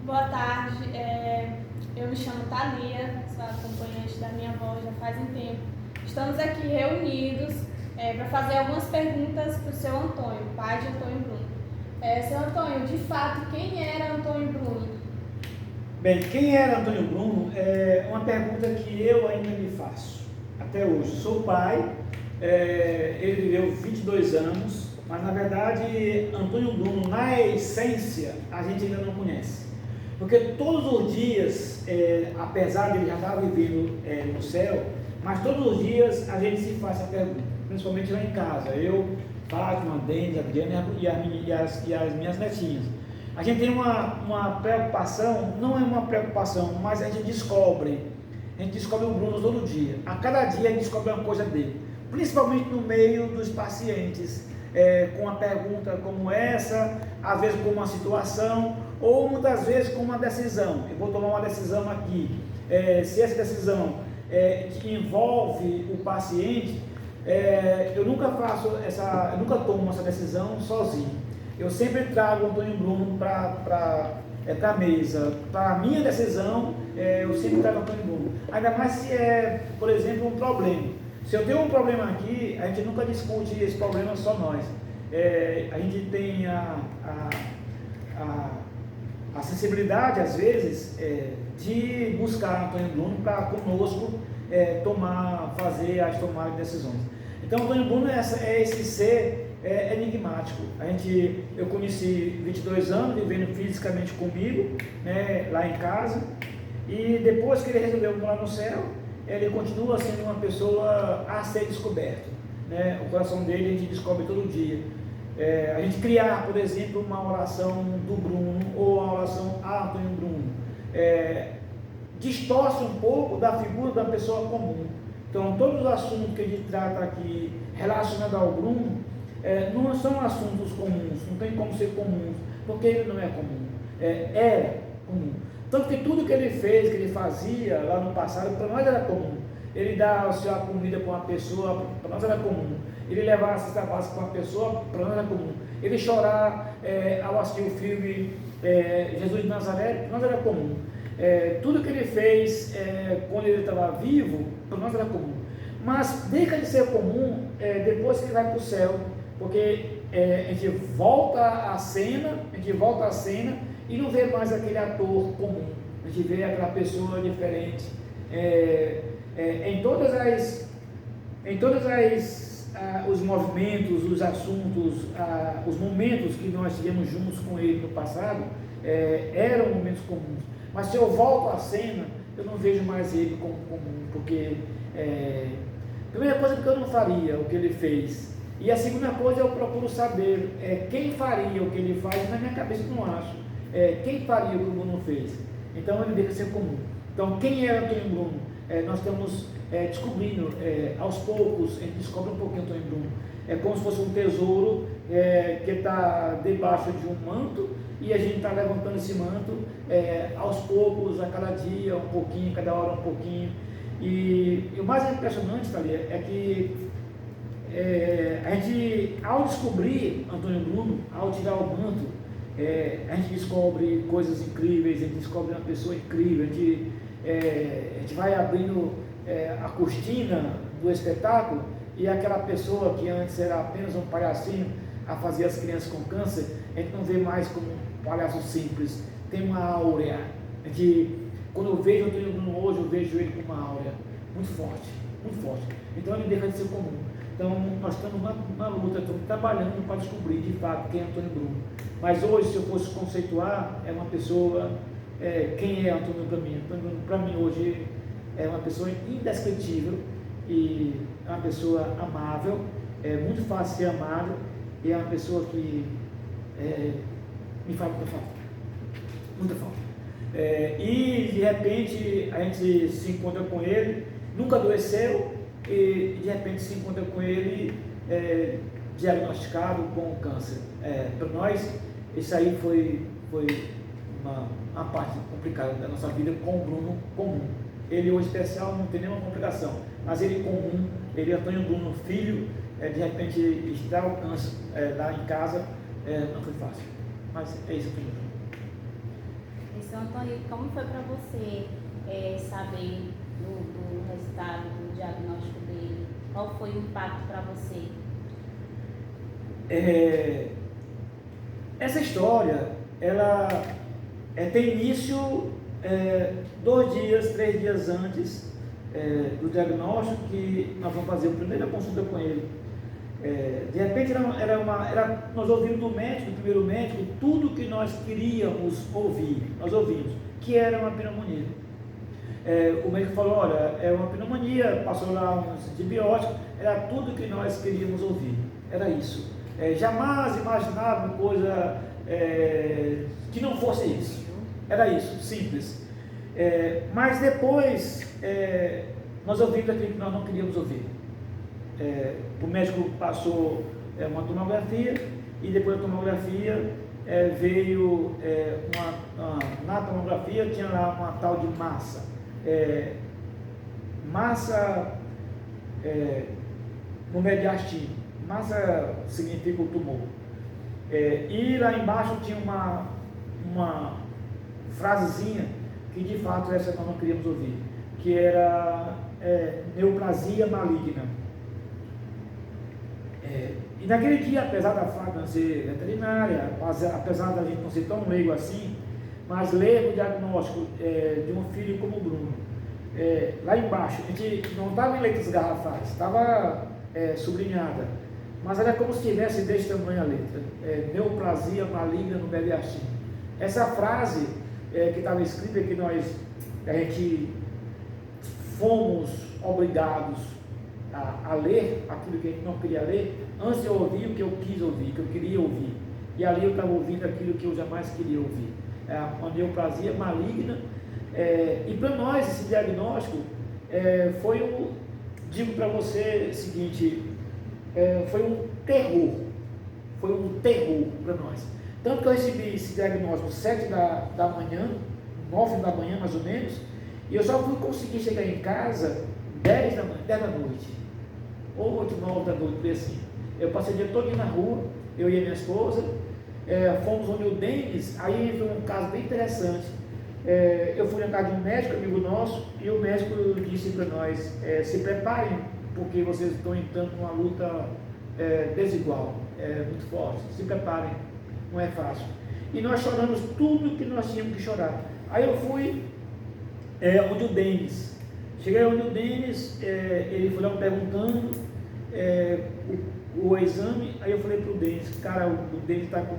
Boa tarde, eu me chamo Thalia, sou acompanhante da minha avó já faz um tempo. Estamos aqui reunidos para fazer algumas perguntas para o seu Antônio, pai de Antônio Bruno. Seu Antônio, de fato, quem era Antônio Bruno? Bem, quem era Antônio Bruno é uma pergunta que eu ainda me faço até hoje. Sou pai, ele viveu 22 anos, mas na verdade Antônio Bruno, na essência, a gente ainda não conhece. Porque todos os dias, apesar de ele já estar vivendo no céu, mas todos os dias a gente se faz essa pergunta, principalmente lá em casa. Eu, Fátima, Denis, Adriana e as minhas netinhas. A gente tem uma preocupação, não é uma preocupação, mas a gente descobre o Bruno todo dia. A cada dia a gente descobre uma coisa dele, principalmente no meio dos pacientes, com uma pergunta como essa, às vezes com uma situação, ou muitas vezes com uma decisão. Eu vou tomar uma decisão aqui, se essa decisão envolve o paciente, eu nunca tomo essa decisão sozinho. Eu sempre trago o Antônio Bruno para a mesa. Para a minha decisão, eu sempre trago o Antônio Bruno. Ainda mais se é, por exemplo, um problema. Se eu tenho um problema aqui, a gente nunca discute esse problema só nós. A gente tem a sensibilidade, às vezes, de buscar Antônio Bruno para conosco fazer as tomadas de decisões. Então, Antônio Bruno é esse ser enigmático. Eu conheci 22 anos, vivendo fisicamente comigo, né, lá em casa, e depois que ele resolveu morar no céu, ele continua sendo uma pessoa a ser descoberto, né? O coração dele a gente descobre todo dia. A gente criar, por exemplo, uma oração do Bruno, ou uma oração a Antônio Bruno, distorce um pouco da figura da pessoa comum. Então, todos os assuntos que a gente trata aqui relacionados ao Bruno, não são assuntos comuns, não tem como ser comuns, porque ele não é comum, era comum. Tanto que tudo que ele fez, que ele fazia lá no passado, para nós era comum. Ele dar a sua comida para uma pessoa, para nós era comum. Ele levar a cesta básica para uma pessoa, para nós era comum. Ele chorar ao assistir o filme Jesus de Nazaré, para nós era comum. Tudo que ele fez quando ele estava vivo, para nós era comum. Mas deixa de ser comum depois que ele vai para o céu, porque a gente volta à cena e não vê mais aquele ator comum, a gente vê aquela pessoa diferente. Em todas os movimentos, os assuntos, os momentos que nós tivemos juntos com ele no passado, eram momentos comuns. Mas se eu volto à cena, eu não vejo mais ele como comum, porque primeira coisa que eu não faria o que ele fez. E a segunda coisa, eu procuro saber quem faria o que ele faz. Na minha cabeça eu não acho quem faria o que o Bruno fez. Então ele deve ser comum. Então, quem é Antônio Bruno? Nós estamos descobrindo, aos poucos, a gente descobre um pouquinho Antônio Bruno. É como se fosse um tesouro que está debaixo de um manto, e a gente está levantando esse manto aos poucos, a cada dia, um pouquinho, cada hora um pouquinho. E o mais impressionante, Thalia, é que a gente, ao descobrir Antônio Bruno, ao tirar o manto, a gente descobre coisas incríveis, a gente descobre uma pessoa incrível, a gente vai abrindo a cortina do espetáculo, e aquela pessoa que antes era apenas um palhacinho a fazer as crianças com câncer, a gente não vê mais como um palhaço simples, tem uma áurea. Quando eu vejo Antônio Bruno hoje, eu vejo ele com uma áurea muito forte, muito forte. Então ele deixa de ser comum. Então nós estamos na luta, estamos trabalhando para descobrir de fato quem é Antônio Bruno. Mas hoje, se eu fosse conceituar, é uma pessoa, quem é Antônio para mim? Antônio Bruno para mim hoje é uma pessoa indescritível, e é uma pessoa amável, é muito fácil ser amado, e é uma pessoa que me faz muita falta, muita falta. E de repente a gente se encontra com ele, nunca adoeceu, e de repente se encontra com ele diagnosticado com câncer. Para nós, isso aí foi uma parte complicada da nossa vida com o Bruno comum. Ele hoje especial não tem nenhuma complicação, mas ele comum, ele Antônio Bruno filho, de repente estar o câncer lá em casa, não foi fácil. Mas é isso que eu tenho. Isso Seu Antônio, como foi para você saber do resultado do diagnóstico dele? Qual foi o impacto para você? Essa história, ela tem início 2 dias, 3 dias antes do diagnóstico, que nós vamos fazer a primeira consulta com ele. De repente, nós ouvimos do médico, do primeiro médico, tudo que nós queríamos ouvir, nós ouvimos, que era uma pneumonia. O médico falou, olha, é uma pneumonia, passou lá uns antibióticos, era tudo que nós queríamos ouvir, era isso. Jamais imaginava uma coisa que não fosse isso, era isso, simples. Mas depois, nós ouvimos aquilo que nós não queríamos ouvir. O médico passou uma tomografia, e depois da tomografia veio na tomografia tinha lá uma tal de massa. Massa no mediastino. Massa significa o tumor. E lá embaixo tinha uma frasezinha que de fato essa nós não queríamos ouvir, que era neoplasia maligna. E naquele dia, apesar da Fábio não ser veterinária, apesar da gente não ser tão leigo assim, mas ler o diagnóstico de um filho como o Bruno, lá embaixo, a gente não estava em letras garrafais, estava sublinhada, mas era como se tivesse desse tamanho a letra, neoplasia maligna no mediastino. Essa frase que estava escrita, que a gente fomos obrigados a ler aquilo que a gente não queria ler, antes eu ouvi o que eu quis ouvir, que eu queria ouvir, e ali eu estava ouvindo aquilo que eu jamais queria ouvir, uma neoplasia maligna. E para nós esse diagnóstico foi digo para você o seguinte, foi um terror para nós, tanto que eu recebi esse diagnóstico 7 da manhã, 9 da manhã mais ou menos, e eu só fui conseguir chegar em casa 10 da noite, ou 8, 9 da noite, assim. Eu passei o dia todo na rua, eu e a minha esposa, fomos onde o Denis, aí entrou um caso bem interessante. Eu fui na casa de um médico, amigo nosso, e o médico disse para nós, se preparem, porque vocês estão entrando numa luta desigual, muito forte, se preparem, não é fácil. E nós choramos tudo que nós tínhamos que chorar. Aí eu fui onde o Denis, cheguei onde o Denis, ele foi lá me perguntando o exame, aí eu falei para o Denis, cara, o Denis está com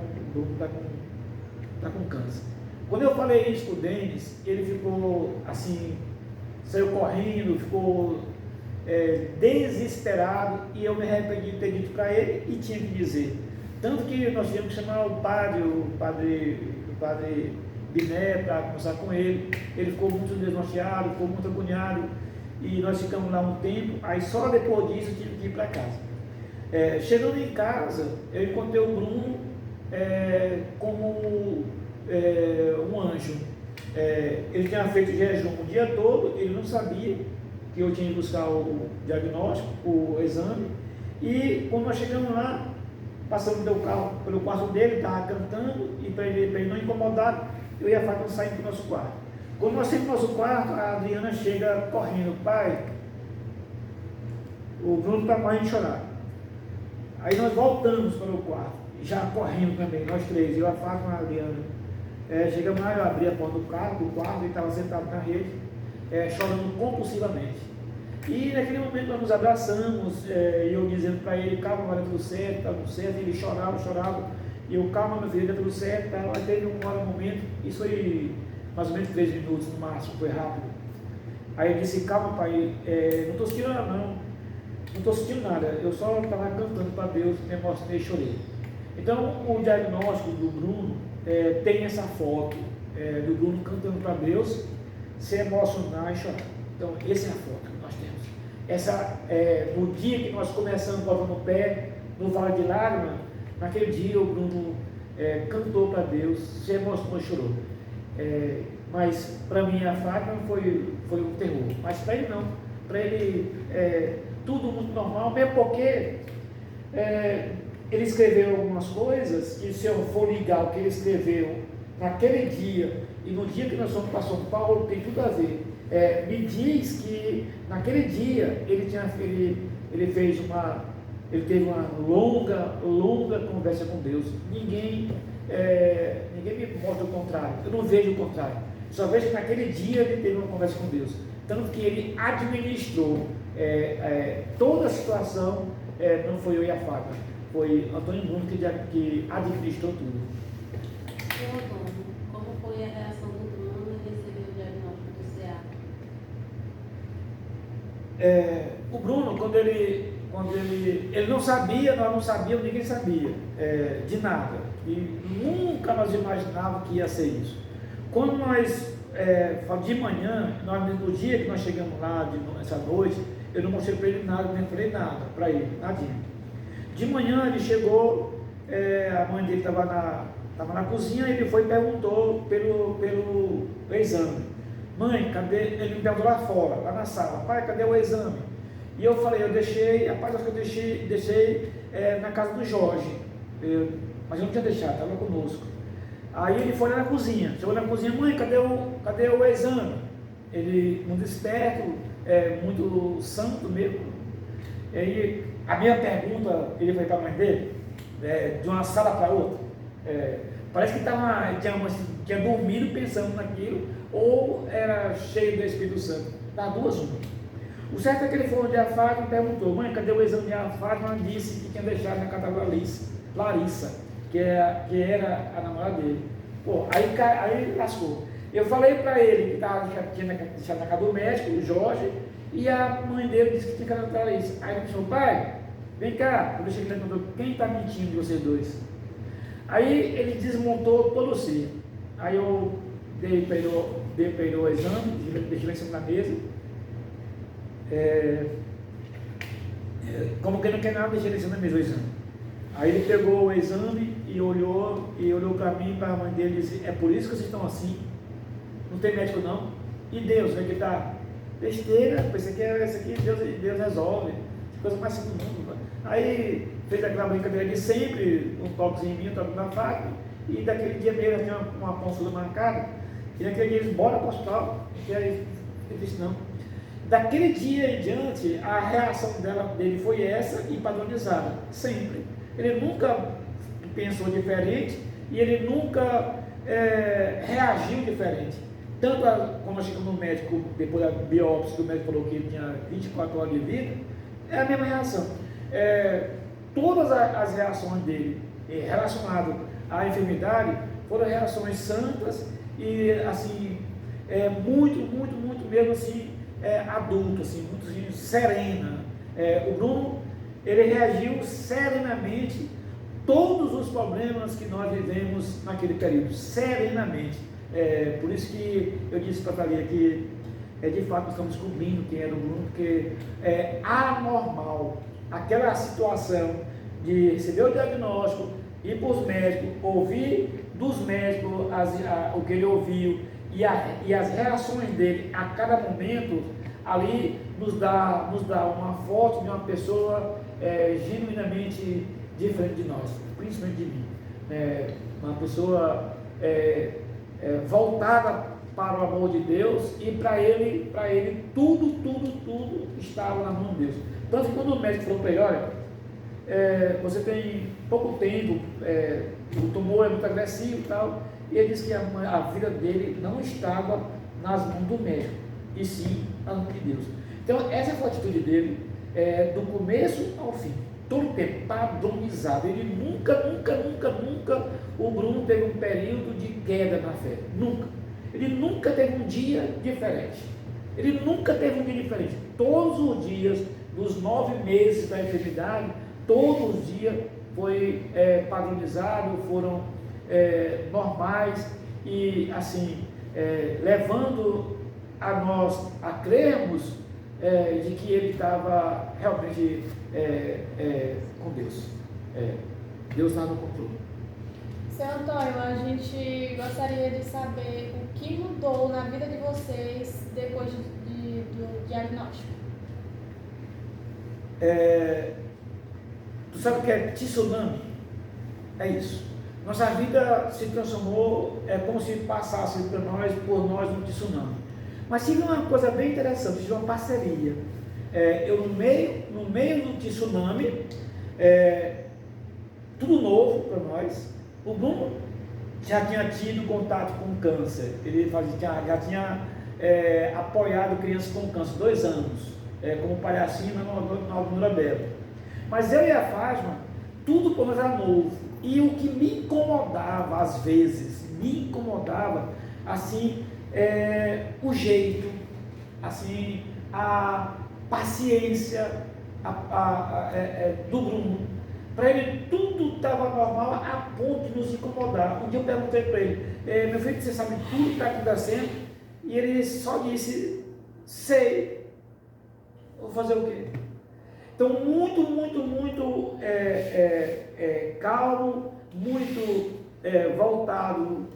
câncer. Quando eu falei isso para o Denis, ele ficou assim, saiu correndo, ficou desesperado, e eu me arrependi de ter dito para ele e tinha que dizer. Tanto que nós tivemos que chamar o padre Biné para conversar com ele. Ele ficou muito desnorteado, ficou muito agoniado, e nós ficamos lá um tempo. Aí só depois disso eu tive que ir para casa. Chegando em casa, eu encontrei o Bruno como um anjo. Ele tinha feito jejum o dia todo, ele não sabia que eu tinha ido buscar o diagnóstico, o exame, e quando nós chegamos lá, passamos pelo quarto dele, estava cantando, e para ele não incomodar, eu e a Fátima saímos para o nosso quarto. Quando nós saímos do nosso quarto, a Adriana chega correndo, pai, o Bruno está morrendo de chorar. Aí nós voltamos para o quarto, já correndo também, nós três, eu, a Fátima e a Adriana. Chegamos lá, eu abri a porta do quarto, ele estava sentado na rede, chorando compulsivamente. E naquele momento nós nos abraçamos, e eu dizendo para ele, calma, vai dar tudo certo, está tudo certo. Ele chorava, e eu, calma, meu filho, está tudo certo. Aí teve um momento, isso foi mais ou menos 3 minutos no máximo, foi rápido. Aí eu disse, calma, pai, não estou sentindo nada, não estou sentindo nada, eu só estava cantando para Deus, me emocionei e chorei. Então o diagnóstico do Bruno tem essa foto do Bruno cantando para Deus, se emocionar e chorar. Então essa é a foto que nós temos. No dia que nós começamos botando o pé no Vale de Lágrimas, naquele dia o Bruno cantou para Deus, se emocionou e chorou. Mas para mim a Fátima foi um terror, mas para ele não, para ele tudo muito normal, mesmo porque ele escreveu algumas coisas que, se eu for ligar o que ele escreveu naquele dia e no dia que nós fomos para São Paulo, tem tudo a ver. Me diz que naquele dia ele teve uma longa conversa com Deus. Ninguém me mostra o contrário, eu não vejo o contrário, só vejo que naquele dia ele teve uma conversa com Deus, tanto que ele administrou toda a situação. Não foi eu e a Fábio, foi Antônio Bruno que administrou tudo. Seu Antônio, como foi a reação do Bruno em receber o diagnóstico do CA? O Bruno, quando ele não sabia, nós não sabíamos, ninguém sabia de nada, e nunca nós imaginávamos que ia ser isso. Quando nós, de manhã, no dia que nós chegamos lá, essa noite, eu não mostrei para ele nada, nem falei nada para ele, nadinha. De manhã ele chegou, a mãe dele estava na cozinha, ele foi e perguntou pelo exame. Mãe, cadê? Ele me perguntou lá fora, lá na sala, pai, cadê o exame? E eu falei, eu deixei, rapaz, acho que eu deixei na casa do Jorge, mas eu não tinha deixado, estava conosco. Aí ele foi lá na cozinha, chegou na cozinha, mãe, cadê o exame? Ele, muito esperto, muito santo mesmo. E aí, a minha pergunta, ele foi para a mãe dele, de uma sala para outra, parece que tinha dormido pensando naquilo, ou era cheio do Espírito Santo, das duas uma. O certo é que ele foi onde a Fátima perguntou, mãe, cadê o exame? A Fátima disse que tinha deixado na casa da Larissa, que era a namorada dele. Pô, aí lascou. Eu falei para ele que tinha deixado na casa do médico, o Jorge, e a mãe dele disse que tinha que ir na Larissa. Aí ele disse, pai, vem cá. Eu cheguei lá e perguntou, quem está mentindo de vocês dois? Aí ele desmontou todo o ser. Aí eu dei para ele o exame, deixei lá em cima da mesa. Como quem não quer nada, deixei lá em cima da mesa o exame. Aí ele pegou o exame e olhou para mim, para a mãe dele e disse, é por isso que vocês estão assim? Não tem médico não? E Deus, onde é que está? Besteira, isso aqui Deus resolve. Coisa mais simples do mundo. Aí fez aquela brincadeira de sempre, um toquezinho em mim, um toque na faca, e daquele dia mesmo tinha uma consulta marcada, e naquele dia eles bora para o hospital, e aí ele disse não. Daquele dia em diante, a reação dele foi essa e padronizada, sempre. Ele nunca pensou diferente e ele nunca reagiu diferente. Tanto quando chegamos no médico, depois da biópsia, que o médico falou que ele tinha 24 horas de vida, é a mesma reação. Todas as reações dele relacionadas à enfermidade foram reações santas e assim, muito mesmo assim, adulto, assim, muito assim, serena. O Bruno, ele reagiu serenamente todos os problemas que nós vivemos naquele período, serenamente. Por isso que eu disse para a Thalia que de fato nós estamos descobrindo quem era o Bruno, porque é anormal aquela situação de receber o diagnóstico, ir para os médicos, ouvir dos médicos o que ele ouviu e as reações dele a cada momento ali nos dá uma foto de uma pessoa genuinamente diferente de nós, principalmente de mim. Uma pessoa voltada para o amor de Deus, e para ele tudo estava na mão de Deus. Tanto que quando o médico falou para ele, olha, você tem pouco tempo, o tumor é muito agressivo e tal, e ele disse que a vida dele não estava nas mãos do médico, e sim nas mãos de Deus. Então essa foi a atitude dele, do começo ao fim, todo o tempo, padronizado. Ele nunca, o Bruno teve um período de queda na fé, nunca. Ele nunca teve um dia diferente. Todos os dias, dos 9 meses da enfermidade, todos os dias foi padronizado, foram normais e assim, levando a nós a crermos de que ele estava realmente com Deus. Deus está no controle. Seu Antônio, a gente gostaria de saber o que mudou na vida de vocês depois do diagnóstico. Tu sabe o que é tsunami? É isso. Nossa vida se transformou, é como se passasse para nós, por nós, um tsunami. Mas tive uma coisa bem interessante, tive uma parceria. Eu no meio do tsunami, tudo novo para nós. O Bruno já tinha tido contato com câncer, ele já tinha apoiado crianças com câncer, 2 anos, como palhacinho na Alvorada Bela. Mas eu e a Fátima, tudo para nós era novo. E o que me incomodava, às vezes, assim, o jeito, assim, a paciência do Bruno. Para ele tudo estava normal a ponto de nos incomodar. Um dia eu perguntei para ele, meu filho, você sabe tudo que está acontecendo? E ele só disse, sei. Vou fazer o quê? Então, muito calmo, muito voltado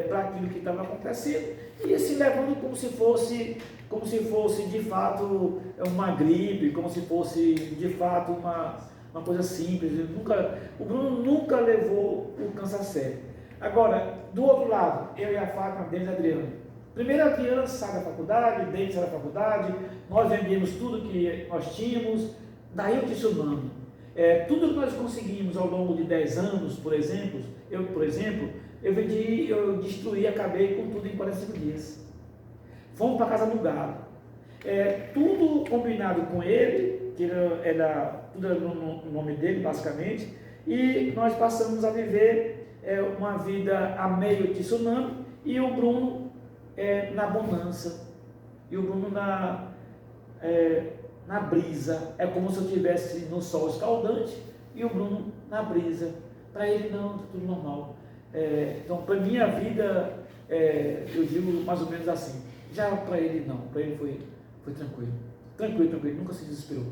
para aquilo que estava acontecendo e se levando como se fosse de fato uma gripe, como se fosse de fato uma coisa simples. O Bruno nunca levou o câncer a sério. Agora, do outro lado, eu e a Fátima, Denis e a Adriana. Primeiro a Adriana sai da faculdade, Denis sai da faculdade, nós vendemos tudo que nós tínhamos, daí o tsunami. Tudo que nós conseguimos ao longo de 10 anos, por exemplo, eu destruí, acabei com tudo em 45 dias. Fomos para casa alugada. Tudo combinado com ele, que tudo era no nome dele, basicamente, e nós passamos a viver uma vida a meio tsunami, e o Bruno na bonança, e o Bruno na brisa. É como se eu estivesse no sol escaldante e o Bruno na brisa. Para ele não, está tudo normal. Então, para minha vida, eu digo mais ou menos assim. Já para ele não, para ele foi tranquilo. Tranquilo, nunca se desesperou.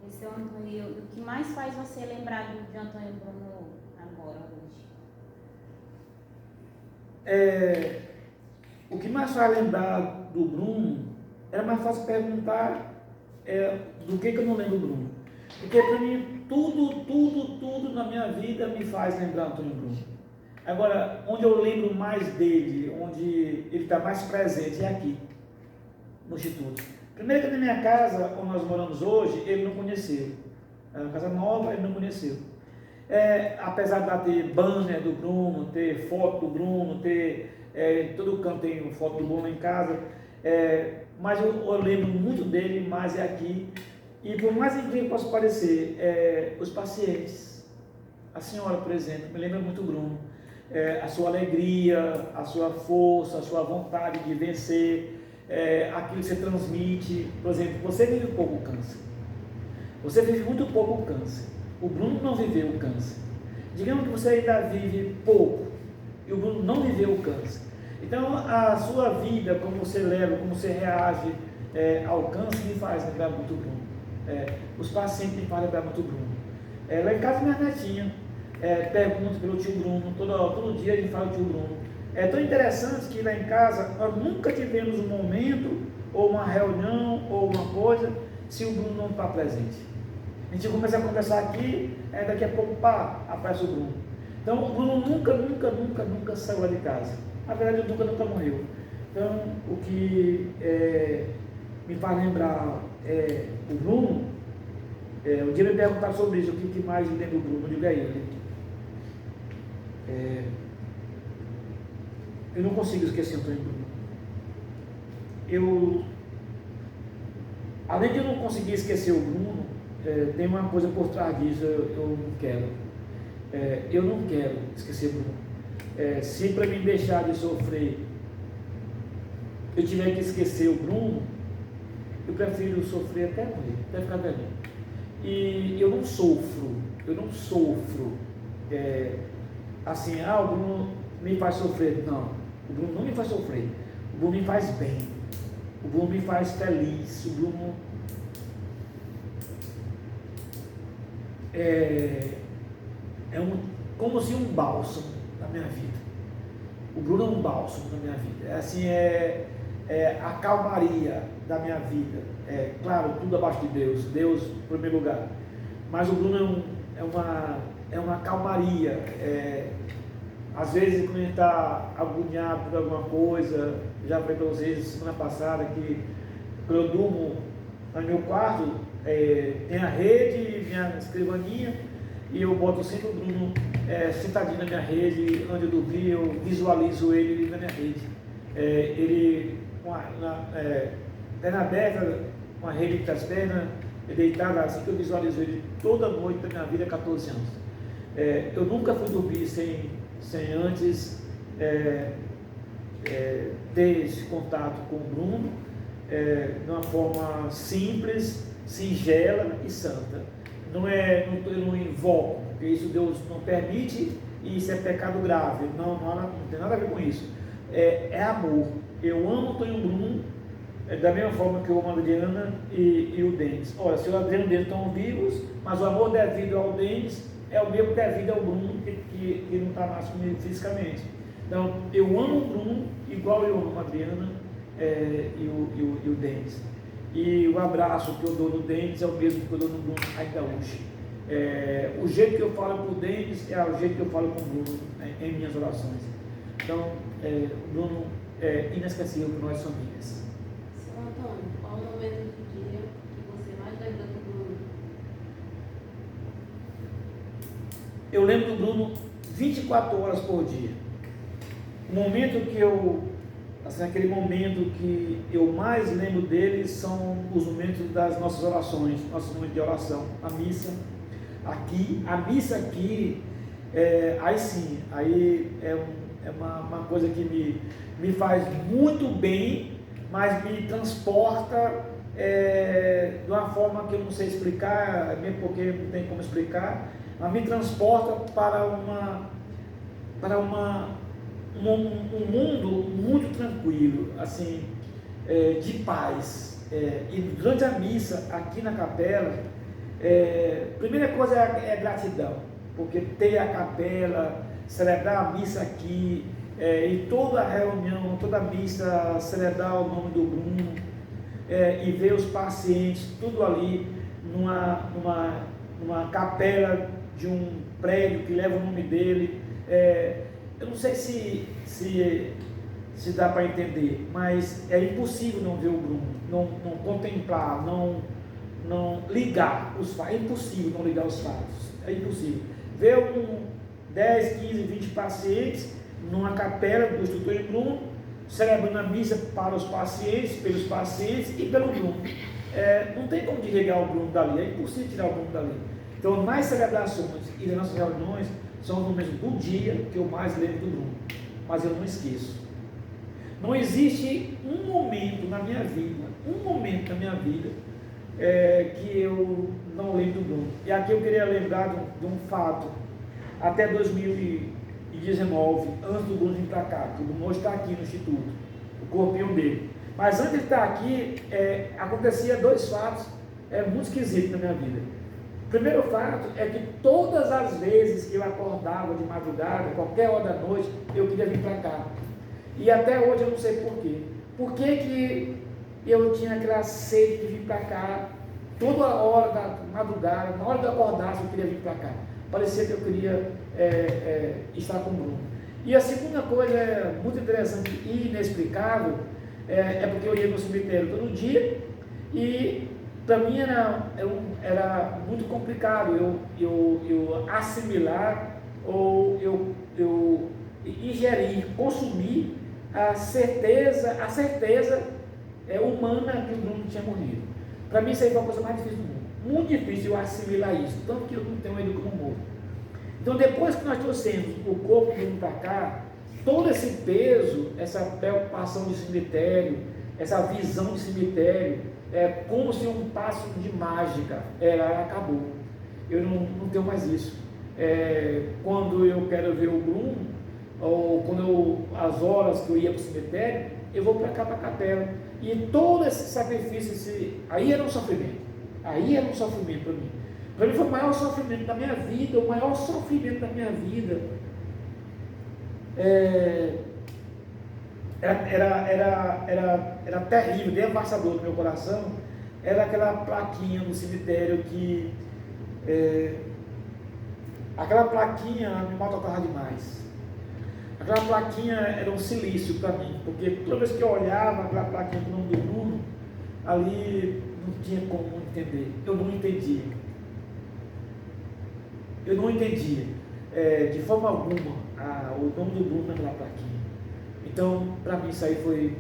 Esse é o Antônio. O que mais faz você lembrar de Antônio Bruno agora, hoje? O que mais faz lembrar do Bruno, era mais fácil perguntar do que eu não lembro do Bruno. Porque para mim, tudo na minha vida me faz lembrar Antônio Bruno. Agora, onde eu lembro mais dele, onde ele está mais presente, é aqui, no Instituto. Primeiro que na minha casa, onde nós moramos hoje, ele não conheceu. É uma casa nova, ele não conheceu. Apesar de lá ter banner do Bruno, ter foto do Bruno, ter todo canto tem foto do Bruno em casa, mas eu lembro muito dele, mas é aqui. E por mais incrível que possa parecer, os pacientes, a senhora, por exemplo, me lembra muito o Bruno. A sua alegria, a sua força, a sua vontade de vencer, aquilo que você transmite. Por exemplo, você vive pouco câncer. Você vive muito pouco câncer. O Bruno não viveu o câncer. Digamos que você ainda vive pouco e o Bruno não viveu o câncer. Então, a sua vida, como você leva, como você reage ao câncer, me faz lembrar muito o Bruno. Os pacientes me fazem lembrar muito o Bruno. Lá em casa, minha netinha pergunta pelo tio Bruno, todo dia a gente fala do tio Bruno. É tão interessante que lá em casa, nós nunca tivemos um momento, ou uma reunião, ou uma coisa, se o Bruno não está presente. A gente começa a conversar aqui, daqui a pouco, aparece o Bruno. Então, o Bruno nunca saiu lá de casa. Na verdade, o nunca morreu. Então, o que me faz lembrar o Bruno, um dia me perguntaram sobre isso, o que mais me lembra do Bruno, eu digo a ele. Eu não consigo esquecer o Antônio Bruno. Além de eu não conseguir esquecer o Bruno, tem uma coisa por trás disso, eu não quero. Eu não quero esquecer o Bruno. Se para mim deixar de sofrer, eu tiver que esquecer o Bruno, eu prefiro sofrer até morrer, até ficar velho. E eu não sofro, assim, o Bruno me faz sofrer. Não, o Bruno não me faz sofrer, o Bruno me faz bem, o Bruno me faz feliz, o Bruno como se um bálsamo na minha vida. O Bruno é um bálsamo na minha vida, a calmaria da minha vida. Claro, tudo abaixo de Deus, Deus em primeiro lugar. Mas o Bruno é é uma calmaria. Às vezes, quando a gente está agoniado por alguma coisa, já falei para vocês semana passada que quando eu durmo no meu quarto, tem a rede, minha escrivaninha, e eu boto sempre o Bruno sentadinho na minha rede, onde eu dormi, eu visualizo ele na minha rede. Ele com perna aberta, com a rede entre as pernas, deitado, assim que eu visualizo ele toda noite da minha vida há 14 anos. Eu nunca fui dormir sem antes ter esse contato com o Bruno, de uma forma simples, singela e santa. Eu não invoco, porque isso Deus não permite e isso é pecado grave. Não tem nada a ver com isso. É amor. Eu amo o Tonho Bruno da mesma forma que eu amo a Adriana e o Denis. Olha, se o Adriano e o Denis estão vivos, mas o amor devido ao Denis é o mesmo devido ao Bruno, que não está mais comigo fisicamente. Então, eu amo o Bruno igual eu amo a Adriana e o Denis. E o abraço que eu dou no Denis é o mesmo que eu dou no Bruno ainda hoje. O jeito que eu falo com o Denis é o jeito que eu falo com o Bruno em minhas orações. Então, o Bruno é inesquecível para nós famílias. Seu Antônio, qual o momento do dia que você mais lembra do Bruno? Eu lembro do Bruno 24 horas por dia. O momento que aquele momento que eu mais lembro dele são os momentos das nossas orações, nossos momentos de oração, a missa aqui, aí sim, aí é uma coisa que me faz muito bem, mas me transporta de uma forma que eu não sei explicar, mesmo porque não tem como explicar, mas me transporta para um mundo muito tranquilo, assim, de paz. E durante a missa, aqui na capela, primeira coisa é gratidão, porque ter a capela, celebrar a missa aqui, e toda a reunião, toda a missa, celebrar o nome do Bruno, e ver os pacientes, tudo ali, numa capela de um prédio que leva o nome dele. Eu não sei se dá para entender, mas é impossível não ver o Bruno, não contemplar, não ligar os fatos. É impossível não ligar os fatos, é impossível. Ver 10, 15, 20 pacientes numa capela do Instituto Bruno, celebrando a missa para os pacientes, pelos pacientes e pelo Bruno. Não tem como desligar o Bruno dali, é impossível tirar o Bruno dali. Então, nas celebrações e nas nossas reuniões, são os momentos do dia que eu mais lembro do Bruno, mas eu não esqueço. Não existe um momento na minha vida, que eu não lembro do Bruno. E aqui eu queria lembrar de um fato. Até 2019, antes do Bruno vir para cá, que o Bruno hoje está aqui no Instituto, o corpinho dele. Mas antes de estar aqui, acontecia 2 fatos muito esquisitos na minha vida. O primeiro fato é que todas as vezes que eu acordava de madrugada, qualquer hora da noite, eu queria vir para cá. E até hoje eu não sei porquê. Por que eu tinha aquela sede de vir para cá, toda hora da madrugada, na hora de eu acordar, eu queria vir para cá. Parecia que eu queria estar com o Bruno. E a segunda coisa muito interessante e inexplicável é porque eu ia no cemitério todo dia e para mim era muito complicado eu assimilar ou eu ingerir, consumir a certeza humana que o Bruno tinha morrido. Para mim isso aí foi a coisa mais difícil do mundo. Muito difícil eu assimilar isso, tanto que eu não tenho ele como morto. Então depois que nós trouxemos o corpo do Bruno para cá, todo esse peso, essa preocupação de cemitério, essa visão de cemitério, como se um passo de mágica, acabou. Eu não tenho mais isso. Quando eu quero ver o Bruno, ou quando as horas que eu ia para o cemitério, eu vou para cá, para a capela. E todo esse sacrifício, aí era um sofrimento. Aí era um sofrimento para mim. Para mim foi o maior sofrimento da minha vida, o maior sofrimento da minha vida. Era terrível, devastador no meu coração. Era aquela plaquinha no cemitério que Aquela plaquinha me maltratava demais. Aquela plaquinha era um silício para mim, porque toda vez que eu olhava aquela plaquinha com o nome do Bruno, ali não tinha como entender. Eu não entendia. Eu não entendia de forma alguma o nome do Bruno naquela plaquinha. Então, para mim, isso aí foi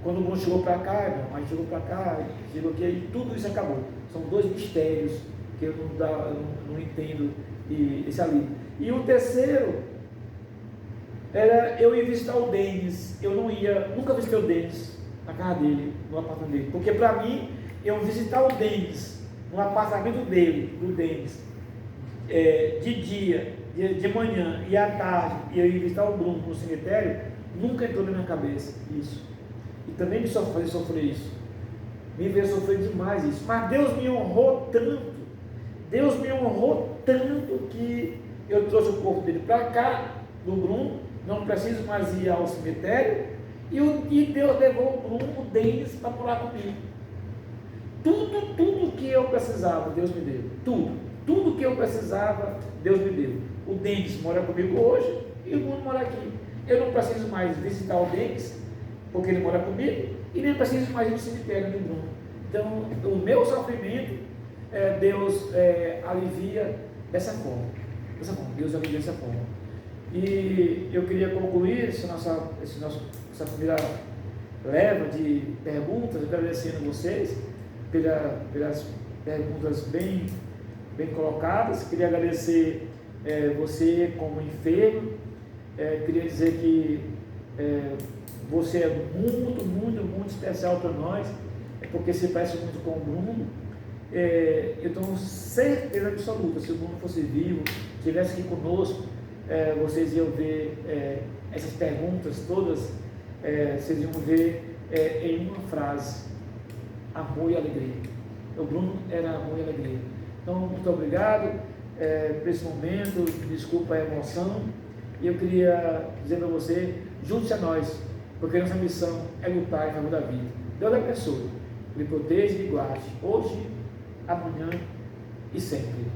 quando o Bruno chegou para cá, irmão, aí chegou para cá, chegou aqui, e tudo isso acabou. São dois mistérios que eu não entendo esse ali. E o terceiro era eu ir visitar o Denis. Eu nunca visitei o Denis na casa dele, no apartamento dele, porque para mim, eu visitar o Denis no apartamento dele, do Denis, de dia, de manhã e à tarde, e eu ir visitar o Bruno no cemitério, nunca entrou na minha cabeça isso. E também me fazer sofrer isso. Me fez sofrer demais isso. Mas Deus me honrou tanto. Deus me honrou tanto que eu trouxe o corpo dele para cá, do Bruno. Não preciso mais ir ao cemitério. E Deus levou o Bruno, o Denis, para morar comigo. Tudo que eu precisava, Deus me deu. Tudo que eu precisava, Deus me deu. O Denis mora comigo hoje e o Bruno mora aqui. Eu não preciso mais visitar o Denis, porque ele mora comigo, e nem preciso mais ir no cemitério do Bruno. Então, o meu sofrimento, Deus alivia dessa forma. Deus alivia dessa forma. E eu queria concluir essa primeira leva de perguntas, agradecendo vocês pelas perguntas bem colocadas. Queria agradecer você como enfermo. Queria dizer que você é muito especial para nós, porque se parece muito com o Bruno. Eu tenho certeza absoluta, se o Bruno fosse vivo, estivesse aqui conosco, vocês iam ver essas perguntas todas, vocês iam ver em uma frase: amor e alegria. O Bruno era amor e alegria. Então, muito obrigado por esse momento, desculpa a emoção, e eu queria dizer para você, junte-se a nós, porque nossa missão é lutar em favor da vida. Deus abençoe, lhe proteja e lhe guarde, hoje, amanhã e sempre.